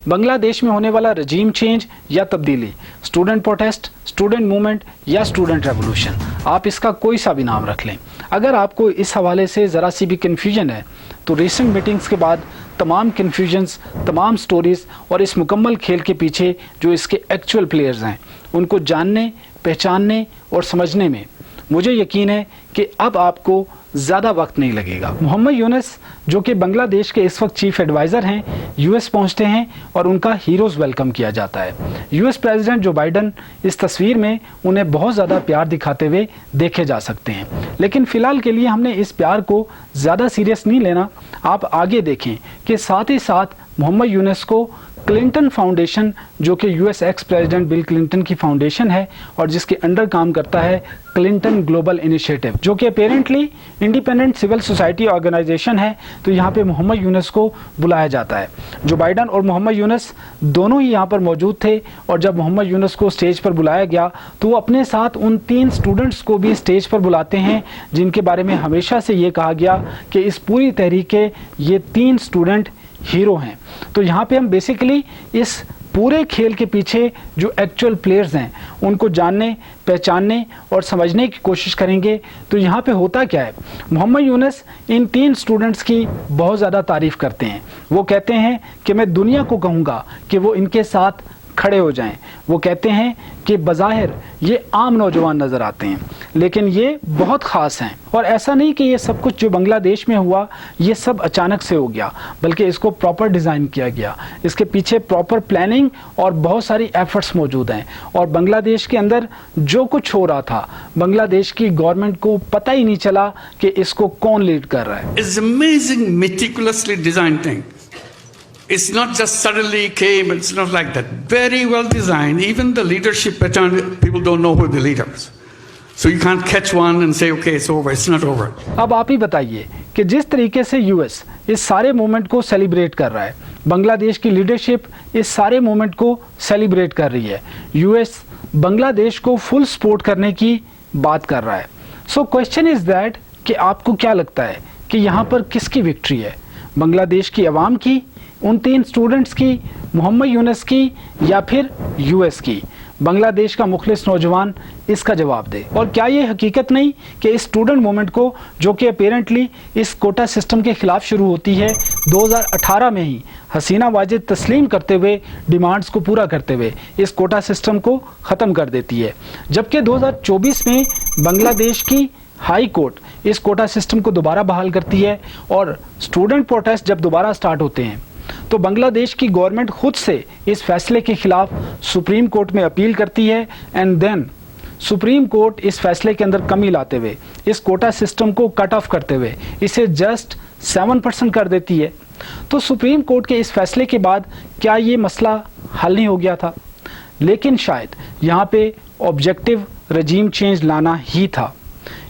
बांग्लादेश में होने वाला रजीम चेंज या तब्दीली, स्टूडेंट प्रोटेस्ट, स्टूडेंट मूवमेंट या स्टूडेंट रेवोल्यूशन, आप इसका कोई सा भी नाम रख लें। अगर आपको इस हवाले से ज़रा सी भी कन्फ्यूजन है तो रिसेंट मीटिंग्स के बाद तमाम कन्फ्यूजन्स, तमाम स्टोरीज़ और इस मुकम्मल खेल के पीछे जो इसके एक्चुअल प्लेयर्स हैं उनको जानने, पहचानने और समझने में मुझे यकीन है कि अब आपको ज़्यादा वक्त नहीं लगेगा। मोहम्मद यूनुस जो कि बांग्लादेश के इस वक्त चीफ एडवाइज़र हैं, यूएस पहुंचते हैं और उनका हीरोज़ वेलकम किया जाता है। यूएस प्रेसिडेंट जो बाइडन इस तस्वीर में उन्हें बहुत ज़्यादा प्यार दिखाते हुए देखे जा सकते हैं, लेकिन फ़िलहाल के लिए हमने इस प्यार को ज़्यादा सीरियस नहीं लेना। आप आगे देखें कि साथ ही साथ मोहम्मद यूनुस को क्लिंटन फाउंडेशन जो कि US ex president bill Clinton की फाउंडेशन है और जिसके अंडर काम करता है क्लिंटन ग्लोबल इनिशिएटिव, जो कि apparently independent civil society organisation है, तो यहाँ पे मोहम्मद यूनुस को बुलाया जाता है। जो बाइडन और मोहम्मद यूनुस दोनों ही यहाँ पर मौजूद थे और जब मोहम्मद यूनुस को स्टेज पर बुलाया गया तो वो अपने साथ उन 3 स्टूडेंट्स को भी स्टेज पर बुलाते हैं जिनके बारे में हमेशा से ये कहा गया कि इस पूरी तहरीक के ये 3 स्टूडेंट हीरो हैं। तो यहाँ पे हम बेसिकली इस पूरे खेल के पीछे जो एक्चुअल प्लेयर्स हैं उनको जानने, पहचानने और समझने की कोशिश करेंगे। तो यहाँ पे होता क्या है, मोहम्मद यूनुस इन 3 स्टूडेंट्स की बहुत ज़्यादा तारीफ़ करते हैं। वो कहते हैं कि मैं दुनिया को कहूँगा कि वो इनके साथ खड़े हो जाएं। वो कहते हैं कि बज़ाहिर ये आम नौजवान नज़र आते हैं लेकिन ये बहुत ख़ास हैं, और ऐसा नहीं कि ये सब कुछ जो बांग्लादेश में हुआ ये सब अचानक से हो गया, बल्कि इसको प्रॉपर डिज़ाइन किया गया। इसके पीछे प्रॉपर प्लानिंग और बहुत सारी एफर्ट्स मौजूद हैं, और बांग्लादेश के अंदर जो कुछ हो रहा था बांग्लादेश की गवर्नमेंट को पता ही नहीं चला कि इसको कौन लीड कर रहा है। It's amazing, meticulously designed thing. It's not just suddenly came, it's not like that. Very well designed. Even the leadership pattern, people don't know who the leaders. So you can't catch one and say, okay, it's over. It's not over. अब आप ही बताइए कि जिस तरीके से US इस सारे movement को सेलिब्रेट कर रहा है, बांग्लादेश की लीडरशिप इस सारे मूवमेंट को सेलिब्रेट कर रही है, यूएस बांग्लादेश को फुल सपोर्ट करने की बात कर रहा है। सो क्वेश्चन इज दैट कि आपको क्या लगता है कि यहाँ पर किसकी विक्ट्री है, बांग्लादेश की आवाम की, उन 3 स्टूडेंट्स की, मोहम्मद यूनुस की, या फिर यूएस की? बांग्लादेश का मुखलिस नौजवान इसका जवाब दे। और क्या ये हकीकत नहीं कि इस स्टूडेंट मूवमेंट को, जो कि अपेरेंटली इस कोटा सिस्टम के खिलाफ शुरू होती है, 2018 में ही हसीना वाजिद तस्लीम करते हुए, डिमांड्स को पूरा करते हुए इस कोटा सिस्टम को ख़त्म कर देती है, जबकि 2024 में बांग्लादेश की हाई कोर्ट इस कोटा सिस्टम को दोबारा बहाल करती है। और स्टूडेंट प्रोटेस्ट जब दोबारा स्टार्ट होते हैं तो बांग्लादेश की गवर्नमेंट खुद से इस फैसले के खिलाफ सुप्रीम कोर्ट में अपील करती है, एंड देन सुप्रीम कोर्ट इस फैसले के अंदर कमी लाते हुए, इस कोटा सिस्टम को कट ऑफ करते हुए इसे जस्ट 7% कर देती है। तो सुप्रीम कोर्ट के इस फैसले के बाद क्या ये मसला हल नहीं हो गया था? लेकिन शायद यहाँ पे ऑब्जेक्टिव रजीम चेंज लाना ही था।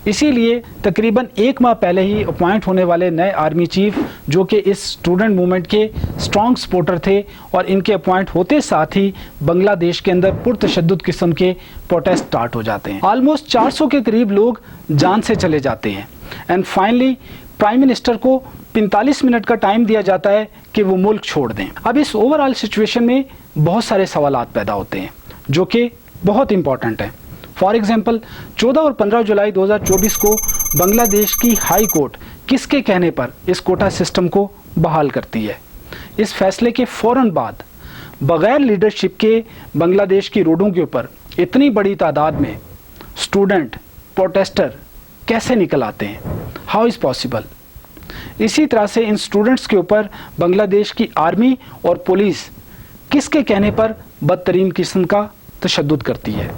इसीलिए तकरीबन 1 माह पहले ही अपॉइंट होने वाले नए आर्मी चीफ, जो कि इस स्टूडेंट मूवमेंट के स्ट्रॉन्ग सपोर्टर थे, और इनके अपॉइंट होते साथ ही बांग्लादेश के अंदर पुरतशद्दुद किस्म के प्रोटेस्ट स्टार्ट हो जाते हैं। ऑलमोस्ट 400 के करीब लोग जान से चले जाते हैं, एंड फाइनली प्राइम मिनिस्टर को 45 मिनट का टाइम दिया जाता है कि वो मुल्क छोड़ दें। अब इस ओवरऑल सिचुएशन में बहुत सारे सवालात पैदा होते हैं जो कि बहुत इंपॉर्टेंट हैं। फॉर एग्जाम्पल 14 और 15 जुलाई 2024 को बांग्लादेश की हाई कोर्ट किसके कहने पर इस कोटा सिस्टम को बहाल करती है? इस फैसले के फ़ौरन बाद बग़ैर लीडरशिप के बांग्लादेश की रोडों के ऊपर इतनी बड़ी तादाद में स्टूडेंट प्रोटेस्टर कैसे निकल आते हैं? How is possible? इसी तरह से इन स्टूडेंट्स के ऊपर बांग्लादेश की आर्मी और पुलिस किसके कहने पर बदतरीन किस्म का तशद्दुद करती है?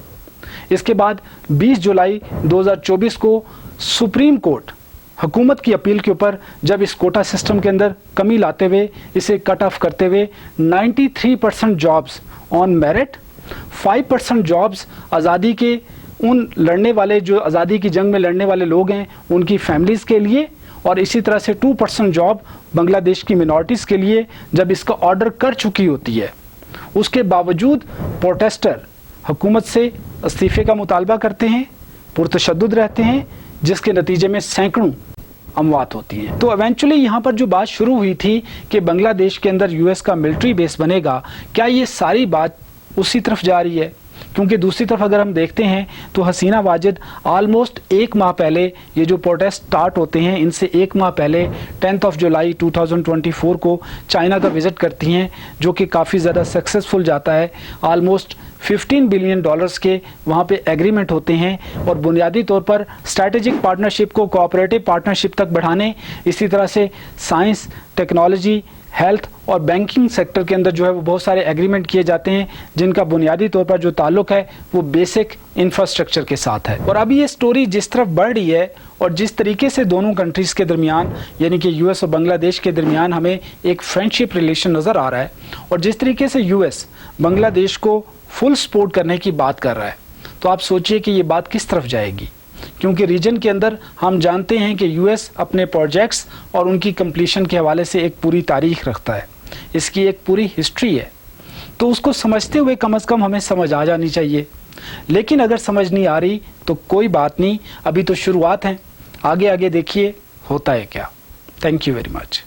इसके बाद 20 जुलाई 2024 को सुप्रीम कोर्ट हुकूमत की अपील के ऊपर जब इस कोटा सिस्टम के अंदर कमी लाते हुए, इसे कट ऑफ करते हुए 93% जॉब्स ऑन मेरिट, 5% जॉब्स आज़ादी के उन लड़ने वाले, जो आज़ादी की जंग में लड़ने वाले लोग हैं उनकी फैमिलीज़ के लिए, और इसी तरह से 2% जॉब बांग्लादेश की मिनॉरिटीज़ के लिए, जब इसका ऑर्डर कर चुकी होती है, उसके बावजूद प्रोटेस्टर हुकूमत से इस्तीफ़े का मुतालबा करते हैं, पुरतशद्दुद रहते हैं, जिसके नतीजे में सैकड़ों अमवात होती हैं। तो इवेंचुअली यहाँ पर जो बात शुरू हुई थी कि बांग्लादेश के अंदर यूएस का मिलिट्री बेस बनेगा, क्या ये सारी बात उसी तरफ जा रही है? क्योंकि दूसरी तरफ अगर हम देखते हैं तो हसीना वाजिद ऑलमोस्ट एक माह पहले, ये जो प्रोटेस्ट स्टार्ट होते हैं इनसे एक माह पहले 10 जुलाई 2024 को चाइना का विज़िट करती हैं, जो कि काफ़ी ज़्यादा सक्सेसफुल जाता है। ऑलमोस्ट $15 बिलियन के वहाँ पे एग्रीमेंट होते हैं और बुनियादी तौर पर स्ट्रैटेजिक पार्टनरशिप को कोऑपरेटिव पार्टनरशिप तक बढ़ाने, इसी तरह से साइंस, टेक्नोलॉजी, हेल्थ और बैंकिंग सेक्टर के अंदर जो है वो बहुत सारे एग्रीमेंट किए जाते हैं, जिनका बुनियादी तौर पर जो ताल्लुक है वो बेसिक इंफ्रास्ट्रक्चर के साथ है। और अभी ये स्टोरी जिस तरफ बढ़ रही है और जिस तरीके से दोनों कंट्रीज़ के दरमियान, यानी कि यूएस और बांग्लादेश के दरमियान हमें एक फ्रेंडशिप रिलेशन नज़र आ रहा है, और जिस तरीके से यूएस बांग्लादेश को फुल सपोर्ट करने की बात कर रहा है, तो आप सोचिए कि ये बात किस तरफ जाएगी। क्योंकि रीजन के अंदर हम जानते हैं कि यूएस अपने प्रोजेक्ट्स और उनकी कंप्लीशन के हवाले से एक पूरी तारीख रखता है, इसकी एक पूरी हिस्ट्री है, तो उसको समझते हुए कम से कम हमें समझ आ जानी चाहिए। लेकिन अगर समझ नहीं आ रही तो कोई बात नहीं, अभी तो शुरुआत है, आगे आगे देखिए होता है क्या। Thank you very much.